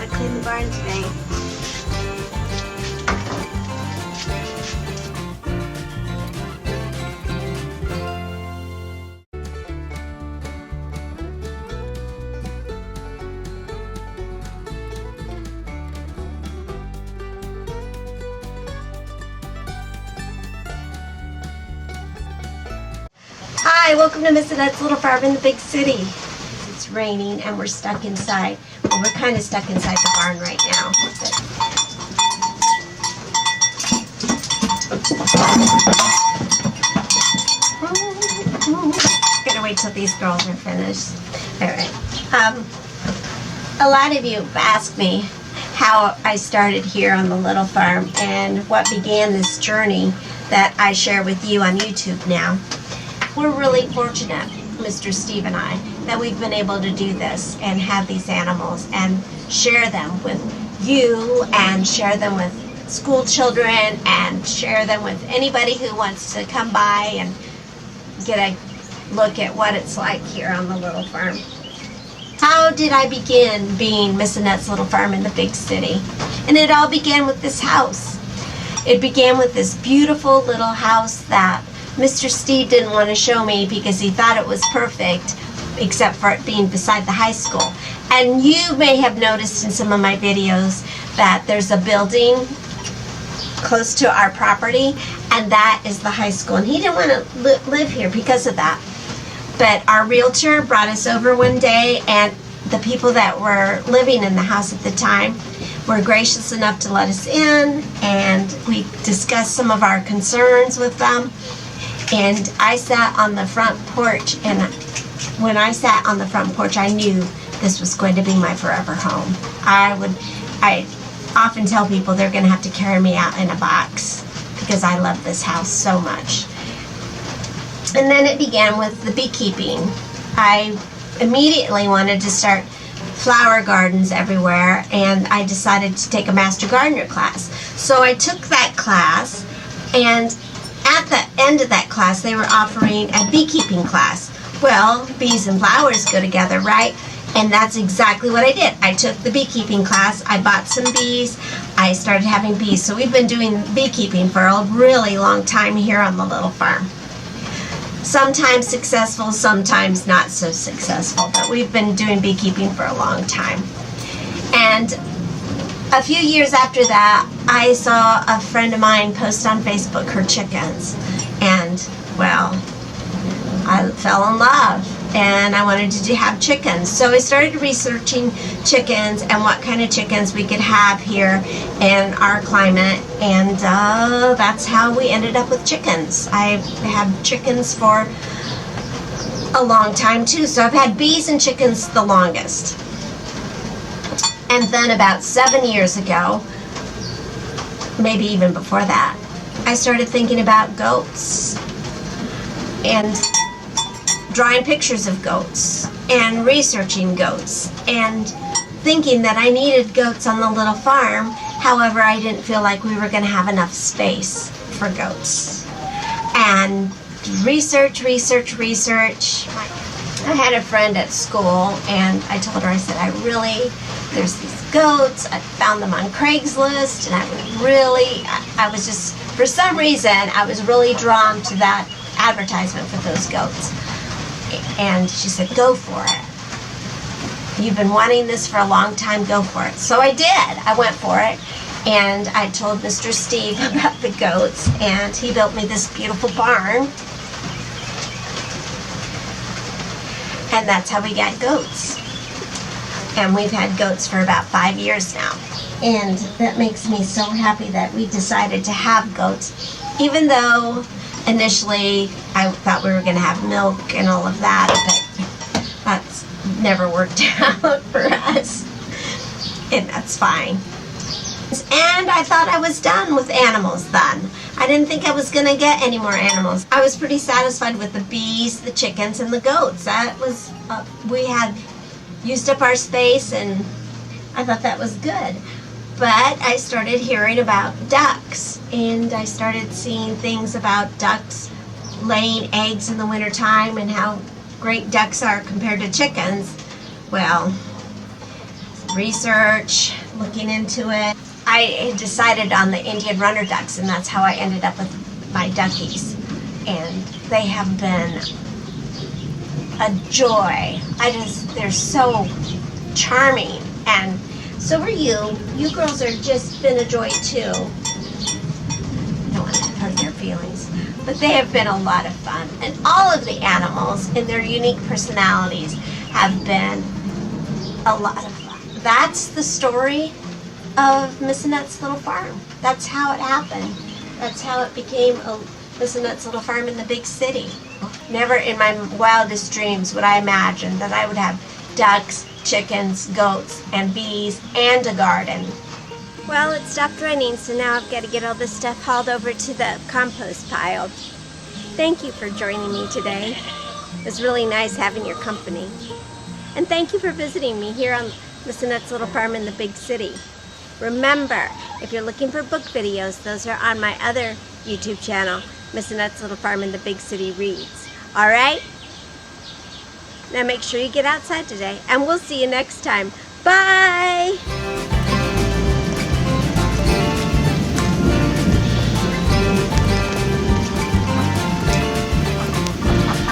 gotta clean the barn today. Hi, welcome to Miss Annette's Little Farm in the big city. It's raining and we're stuck inside. Well, we're kind of stuck inside the barn right now. Gotta wait till these girls are finished. All right. A lot of you have asked me how I started here on the little farm and what began this journey that I share with you on YouTube now. We're really fortunate, Mr. Steve and I, that we've been able to do this and have these animals and share them with you and share them with school children and share them with anybody who wants to come by and get a look at what it's like here on the little farm. How did I begin being Miss Annette's Little Farm in the big city? And it all began with this house. It began with this beautiful little house that Mr. Steve didn't want to show me because he thought it was perfect, except for it being beside the high school. And you may have noticed in some of my videos that there's a building close to our property, and that is the high school. And he didn't want to live here because of that. But our realtor brought us over one day, and the people that were living in the house at the time were gracious enough to let us in, and we discussed some of our concerns with them. And I sat on the front porch, and when I sat on the front porch, I knew this was going to be my forever home. I often tell people they're going to have to carry me out in a box because I love this house so much. And then it began with the beekeeping. I immediately wanted to start flower gardens everywhere, and I decided to take a Master Gardener class. So I took that class, and at the end of that class, they were offering a beekeeping class. Well, bees and flowers go together, right? And that's exactly what I did. I took the beekeeping class, I bought some bees, I started having bees. So we've been doing beekeeping for a really long time here on the little farm. Sometimes successful, sometimes not so successful, but we've been doing beekeeping for a long time. And a few years after that, I saw a friend of mine post on Facebook her chickens, and well, I fell in love and I wanted to have chickens. So I started researching chickens and what kind of chickens we could have here in our climate, and that's how we ended up with chickens. I've had chickens for a long time too, so I've had bees and chickens the longest. And then about 7 years ago, maybe even before that, I started thinking about goats and drawing pictures of goats and researching goats and thinking that I needed goats on the little farm. However, I didn't feel like we were going to have enough space for goats. And research. I had a friend at school, and I told her, I said, there's these goats, I found them on Craigslist, and I was just, for some reason, I was really drawn to that advertisement for those goats. And she said, go for it. You've been wanting this for a long time, go for it. So I did. I went for it, and I told Mr. Steve about the goats, and he built me this beautiful barn. And that's how we got goats. And we've had goats for about 5 years now. And that makes me so happy that we decided to have goats, even though initially I thought we were going to have milk and all of that, but that's never worked out for us. And that's fine. And I thought I was done with animals then. I didn't think I was going to get any more animals. I was pretty satisfied with the bees, the chickens, and the goats. That was, we had used up our space, and I thought that was good. But I started hearing about ducks, and I started seeing things about ducks laying eggs in the wintertime and how great ducks are compared to chickens. Well, research, looking into it. I decided on the Indian runner ducks, and that's how I ended up with my duckies. And they have been a joy. They're so charming, and so are you. You girls are just been a joy too. I don't want to hurt your feelings, but they have been a lot of fun. And all of the animals in their unique personalities have been a lot of fun. That's the story of Miss Annette's Little Farm. That's how it happened. That's how it became Miss Annette's Little Farm in the big city. Never in my wildest dreams would I imagine that I would have ducks, chickens, goats, and bees, and a garden. Well, it stopped raining, so now I've got to get all this stuff hauled over to the compost pile. Thank you for joining me today. It was really nice having your company. And thank you for visiting me here on Miss Annette's Little Farm in the big city. Remember, if you're looking for book videos, those are on my other YouTube channel, Miss Annette's Little Farm in the Big City Reads. All right? Now make sure you get outside today, and we'll see you next time. Bye!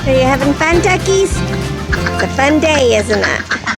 Are you having fun, duckies? It's a fun day, isn't it?